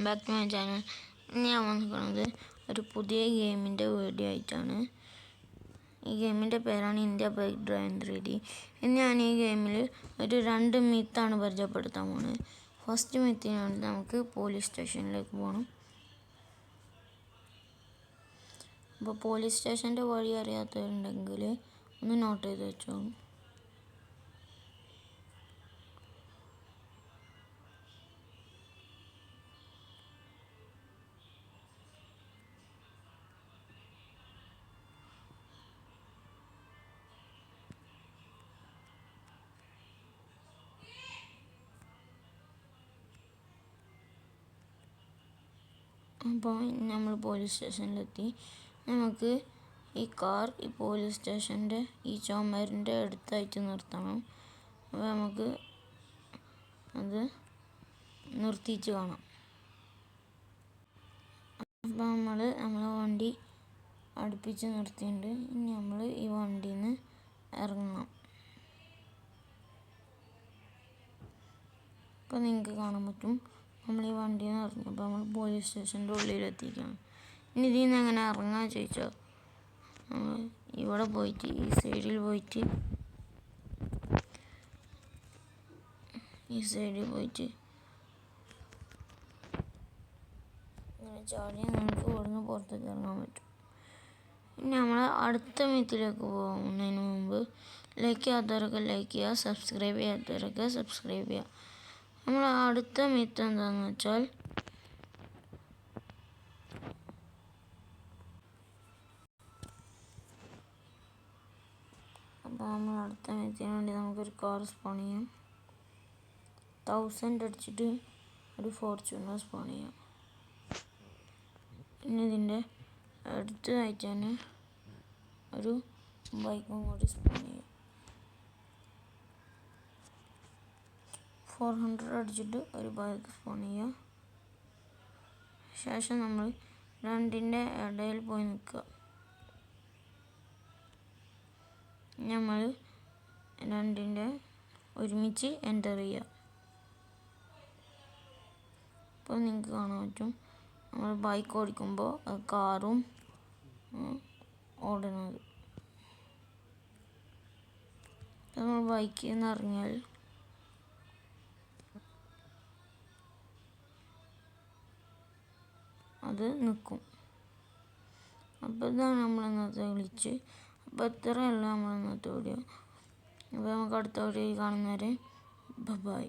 Back to my channel. ഇന്ന് ഞാൻ വന്നിരിക്കുന്നത് ഒരു പുതിയ ഗെയിമിൻ്റെ വീഡിയോ ആയിട്ടാണ്. ഈ ഗെയിമിൻ്റെ പേരാണ് ഇന്ത്യ ബൈക്ക് ഡ്രൈവ് 3D. ഇന്ന് ഞാൻ ഈ ഗെയിമിൽ ഒരു 2 മിത്താണ് പരിചയപ്പെടുത്താൻ പോകുന്നത്. ഫസ്റ്റ് മിത്തിന് വേണ്ടി നമുക്ക് പോലീസ് സ്റ്റേഷനിലേക്ക് പോകണം. അപ്പോൾ പോലീസ് സ്റ്റേഷൻ്റെ വഴി അറിയാത്തവരുണ്ടെങ്കിൽ ഒന്ന് നോട്ട് ചെയ്ത് വെച്ചോളൂ. അപ്പോൾ നമ്മൾ പോലീസ് സ്റ്റേഷനിലെത്തി. നമുക്ക് ഈ കാർ ഈ പോലീസ് സ്റ്റേഷൻ്റെ ഈ ചുമരിൻ്റെ അടുത്തായിട്ട് നിർത്തണം. അപ്പോൾ നമുക്ക് അത് നിർത്തിയിട്ട് കാണാം. അപ്പോൾ നമ്മളെ വണ്ടി അടുപ്പിച്ച് നിർത്തിയിട്ടുണ്ട്. ഇനി നമ്മൾ ഈ വണ്ടിയിൽ നിന്ന് ഇറങ്ങണം. അപ്പോൾ നിങ്ങൾക്ക് കാണാൻ പറ്റും നമ്മൾ ഈ വണ്ടിയിൽ നിന്ന് ഇറങ്ങി. അപ്പോൾ നമ്മൾ പോലീസ് സ്റ്റേഷൻ്റെ ഉള്ളിലെത്തിയിരിക്കുകയാണ്. ഇനി ഇതിൽ നിന്ന് എങ്ങനെ ഇറങ്ങാൻ ചോദിച്ചാൽ ഇവിടെ പോയിട്ട് ഈ സൈഡിൽ പോയിട്ട് ഇങ്ങനെ ചാടിയാൽ നമുക്ക് ഇവിടുന്ന് പുറത്തേക്ക് ഇറങ്ങാൻ പറ്റും. ഇനി നമ്മൾ അടുത്ത മിത്തിലേക്ക് പോകുന്നതിന് മുമ്പ് ലൈക്ക് ചെയ്യാത്തവരൊക്കെ ലൈക്ക് ചെയ്യുക, സബ്സ്ക്രൈബ് ചെയ്യാത്തവരൊക്കെ സബ്സ്ക്രൈബ് ചെയ്യുക. നമ്മൾ അടുത്ത മിത്ത് എന്താണെന്ന് വെച്ചാൽ അപ്പോൾ നമ്മൾ അടുത്ത മിത്തിന് വേണ്ടി നമുക്കൊരു കാർ സ്പോൺ ചെയ്യാം. 1000 അടിച്ചിട്ട് ഒരു ഫോർച്യൂണർ സ്പോൺ ചെയ്യാം. ഇനി ഇതിൻ്റെ അടുത്തതായിട്ട് തന്നെ ഒരു ബൈക്കും കൂടി സ്പോൺ ചെയ്യാം. 400 അടിച്ചിട്ട് ഒരു ബൈക്ക് സ്പോൺ ചെയ്യാം. ശേഷം നമ്മൾ രണ്ടിൻ്റെ ഇടയിൽ പോയി നിൽക്കുക. നമ്മൾ രണ്ടിൻ്റെ ഒരുമിച്ച് എൻ്റർ ചെയ്യുക. അപ്പോൾ നിങ്ങൾക്ക് കാണാൻ പറ്റും നമ്മൾ ബൈക്ക് ഓടിക്കുമ്പോൾ കാറും ഓടുന്നത്. നമ്മൾ ബൈക്കിൽ നിന്ന് ഇറങ്ങിയാൽ അത് നിൽക്കും. അപ്പോൾ ഇതാണ് നമ്മൾ ഇന്നത്തെ വിളിച്ച്. അപ്പോൾ ഇത്രയല്ല നമ്മൾ ഇന്നത്തെ വീഡിയോ. അപ്പോൾ നമുക്ക് അടുത്ത വീഡിയോയിൽ കാണുന്നവരെ ബൈ.